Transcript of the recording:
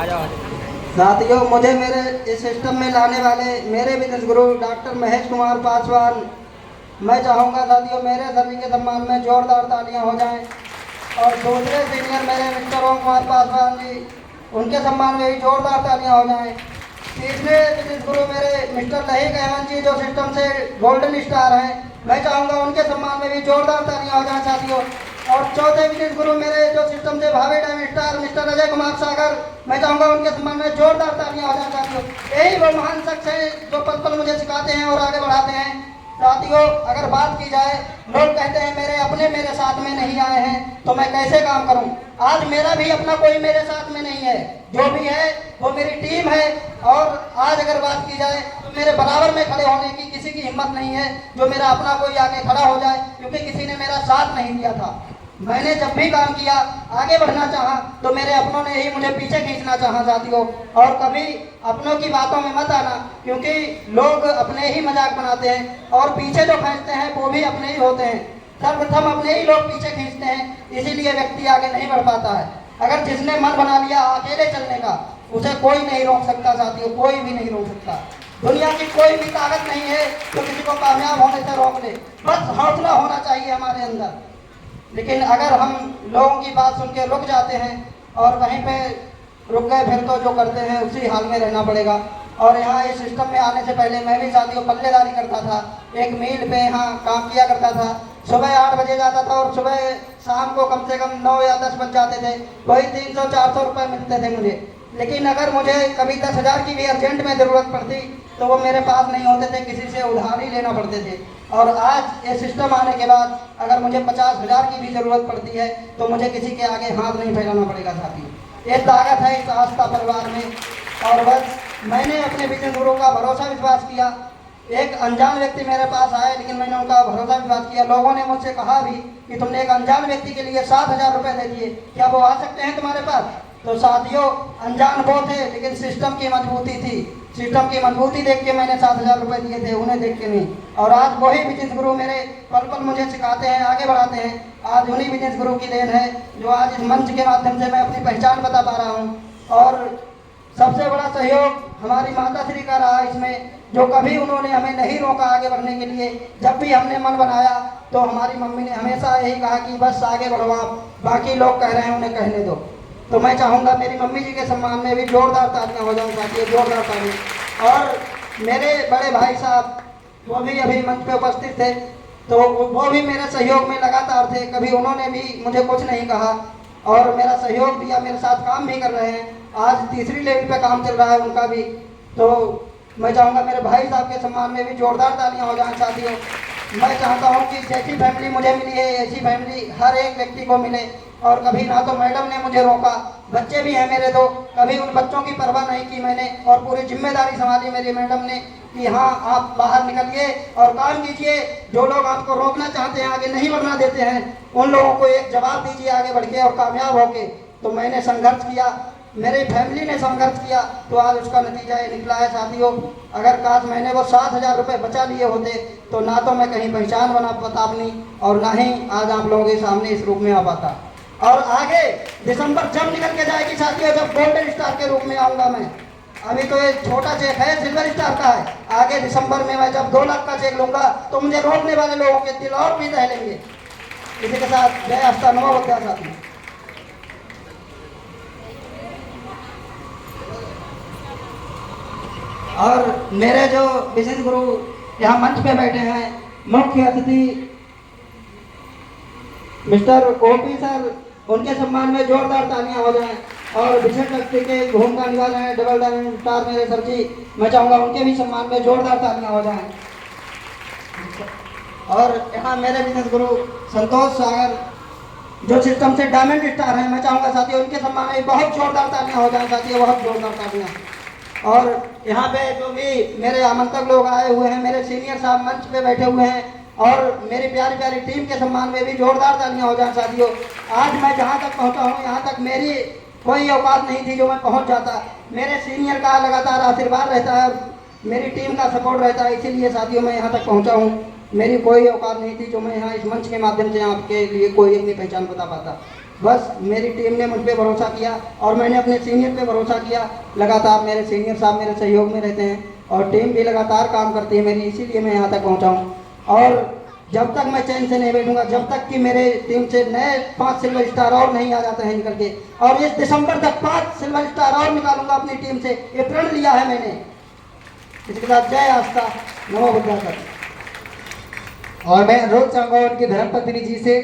साथियों, मुझे मेरे इस सिस्टम में लाने वाले मेरे बिजनेस गुरु डॉक्टर महेश कुमार पासवान, मैं चाहूँगा साथियों मेरे सभी के सम्मान में जोरदार तालियां हो जाएं। और दूसरे सीनियर मेरे मिस्टर ओम कुमार पासवान जी, उनके सम्मान में भी जोरदार तालियां हो जाएं। तीसरे बिजनेस गुरु मेरे मिस्टर लहीक अहमद जी, जो सिस्टम से गोल्डन स्टार हैं, मैं चाहूँगा उनके सम्मान में भी जोरदार तालियां हो जाएं साथियों। और चौथे बिजनेस गुरु मेरे जो सिस्टम से भावे टाइम स्टार मिस्टर अजय कुमार सागर, मैं चाहूँगा उनके सम्मान में जोरदार तालियां हो जाएं साथियों। यही वो महान शख्स हैं जो पल पल मुझे सिखाते हैं और आगे बढ़ाते हैं। साथियों, अगर बात की जाए, लोग कहते हैं मेरे अपने मेरे साथ में नहीं आए हैं तो मैं कैसे काम करूं। आज मेरा भी अपना कोई मेरे साथ में नहीं है, जो भी है वो मेरी टीम है। और आज अगर बात की जाए तो मेरे बराबर में खड़े होने की किसी की हिम्मत नहीं है जो मेरा अपना कोई आके खड़ा हो जाए, क्योंकि किसी ने मेरा साथ नहीं दिया था। मैंने जब भी काम किया, आगे बढ़ना चाहा, तो मेरे अपनों ने ही मुझे पीछे खींचना चाहा साथियों। और कभी अपनों की बातों में मत आना, क्योंकि लोग अपने ही मजाक बनाते हैं और पीछे जो खींचते हैं वो भी अपने ही होते हैं। सर्वप्रथम अपने ही लोग पीछे खींचते हैं, इसीलिए व्यक्ति आगे नहीं बढ़ पाता है। अगर जिसने मन बना लिया अकेले चलने का, उसे कोई नहीं रोक सकता साथियों, कोई भी नहीं रोक सकता। दुनिया की कोई भी ताकत नहीं है जो किसी को कामयाब होने से रोक ले। बस हौसला होना चाहिए हमारे अंदर। लेकिन अगर हम लोगों की बात सुन के रुक जाते हैं और वहीं पे रुक गए, फिर तो जो करते हैं उसी हाल में रहना पड़ेगा। और यहाँ इस सिस्टम में आने से पहले मैं भी साथियों पल्लेदारी करता था, एक मील पे यहाँ काम किया करता था। सुबह 8 बजे जाता था और सुबह शाम को कम से कम 9 या 10 बज जाते थे। वही 300-400 रुपये मिलते थे मुझे। लेकिन अगर मुझे कभी 10,000 की भी अर्जेंट में ज़रूरत पड़ती तो वो मेरे पास नहीं होते थे, किसी से उधार ही लेना पड़ते थे। और आज ये सिस्टम आने के बाद अगर मुझे 50,000 की भी ज़रूरत पड़ती है तो मुझे किसी के आगे हाथ नहीं फैलाना पड़ेगा साथियों। ये ताकत है इस आस्था परिवार में। और बस मैंने अपने बिजनेस गुरु का भरोसा विश्वास किया। एक अनजान व्यक्ति मेरे पास आए, लेकिन मैंने उनका भरोसा विश्वास किया। लोगों ने मुझसे कहा भी कि तुमने एक अनजान व्यक्ति के लिए 7,000 रुपये दे दिए, क्या वो आ सकते हैं तुम्हारे पास? तो साथियों, अनजान वो थे, लेकिन सिस्टम की मजबूती थी। सिस्टम की मजबूती देख के मैंने 7,000 रुपये दिए थे, उन्हें देख के नहीं। और आज वही बिजनेस गुरु मेरे पल पल मुझे सिखाते हैं, आगे बढ़ाते हैं। आज उन्हीं बिजनेस गुरु की देन है जो आज इस मंच के माध्यम से मैं अपनी पहचान बता पा रहा हूँ। और सबसे बड़ा सहयोग हमारी माता श्री का रहा इसमें, जो कभी उन्होंने हमें नहीं रोका आगे बढ़ने के लिए। जब भी हमने मन बनाया तो हमारी मम्मी ने हमेशा यही कहा कि बस आगे बढ़ो आप, बाकी लोग कह रहे हैं उन्हें कहने दो। तो मैं चाहूँगा मेरी मम्मी जी के सम्मान में भी जोरदार तालियां हो जाऊँ साथियों, जोरदार तालियां। और मेरे बड़े भाई साहब, वो भी अभी मंच पे उपस्थित थे, तो वो भी मेरे सहयोग में लगातार थे। कभी उन्होंने भी मुझे कुछ नहीं कहा और मेरा सहयोग दिया, मेरे साथ काम भी कर रहे हैं। आज तीसरी लेवल पे काम चल रहा है उनका भी। तो मैं चाहूँगा मेरे भाई साहब के सम्मान में भी जोरदार तालियां हो जाएं साथियों। मैं चाहता हूँ कि जैसी फैमिली मुझे मिली है ऐसी फैमिली हर एक व्यक्ति को मिले। और कभी ना तो मैडम ने मुझे रोका, बच्चे भी हैं मेरे 2, कभी उन बच्चों की परवाह नहीं की मैंने। और पूरी जिम्मेदारी संभाली मेरी मैडम ने कि हाँ आप बाहर निकलिए और काम कीजिए। जो लोग आपको रोकना चाहते हैं, आगे नहीं बढ़ना देते हैं, उन लोगों को एक जवाब दीजिए आगे बढ़ के और कामयाब होके। तो मैंने संघर्ष किया, मेरी फैमिली ने संघर्ष किया, तो आज उसका नतीजा ये निकला है साथियों। अगर काश मैंने वो 7,000 रुपये बचा लिए होते तो ना तो मैं कहीं पहचान बना पाता अपनी, और ना ही आज आप लोगों के सामने इस रूप में आ पाता। और आगे दिसंबर जब निकल के जाएगी साथियों, जब गोल्डन स्टार के रूप में आऊँगा मैं। अभी तो ये छोटा चेक है, सिल्वर स्टार का है। आगे दिसंबर में मैं जब 2 लाख का चेक लूँगा तो मुझे रोकने वाले लोगों के दिल और भी दहलेंगे। इसी के साथ जय आस्था नमो बुद्धाय साथियों। और मेरे जो बिजनेस गुरु यहाँ मंच पे बैठे हैं, मुख्य अतिथि मिस्टर ओपी सर, उनके सम्मान में जोरदार तालियां हो जाएं। और विशेष व्यक्ति के घूम का निवास है डबल डायमंड स्टार मेरे सर जी, मैं चाहूँगा उनके भी सम्मान में जोरदार तालियां हो जाएं। और यहाँ मेरे बिजनेस गुरु संतोष सागर, जो सिस्टम से डायमंड स्टार हैं, मैं चाहूँगा साथियों उनके सम्मान में बहुत जोरदार तालियां हो जाएं साथियों, बहुत जोरदार तालियां। और यहाँ पे जो भी मेरे आमंत्रक लोग आए हुए हैं, मेरे सीनियर साहब मंच पे बैठे हुए हैं, और मेरी प्यारी प्यारी टीम के सम्मान में भी जोरदार तालियां हो जाएं साथियों। आज मैं जहाँ तक पहुँचा हूँ, यहाँ तक मेरी कोई औकात नहीं थी जो मैं पहुँच जाता। मेरे सीनियर का लगातार आशीर्वाद रहता है, मेरी टीम का सपोर्ट रहता है, इसीलिए साथियों मैं यहाँ तक पहुँचा हूँ। मेरी कोई औकात नहीं थी जो मैं यहाँ इस मंच के माध्यम से आपके लिए कोई अपनी पहचान बता पाता। बस मेरी टीम ने मुझ पर भरोसा किया और मैंने अपने सीनियर पे भरोसा किया। लगातार मेरे सीनियर साहब मेरे सहयोग में रहते हैं और टीम भी लगातार काम करती है मेरी, इसीलिए मैं यहाँ तक पहुँचा हूँ। और जब तक मैं चैन से नहीं बैठूंगा, जब तक कि मेरे टीम से नए 5 सिल्वर स्टार और नहीं आ जाते हैं निकल के, और इस दिसंबर तक 5 सिल्वर स्टार और निकालूंगा अपनी टीम से, ये प्रण लिया है मैंने। इसके साथ जय आस्था, नमो बुद्धाय। और मैं अनुरोध चाहूंगा उनकी धर्मपत्नी जी से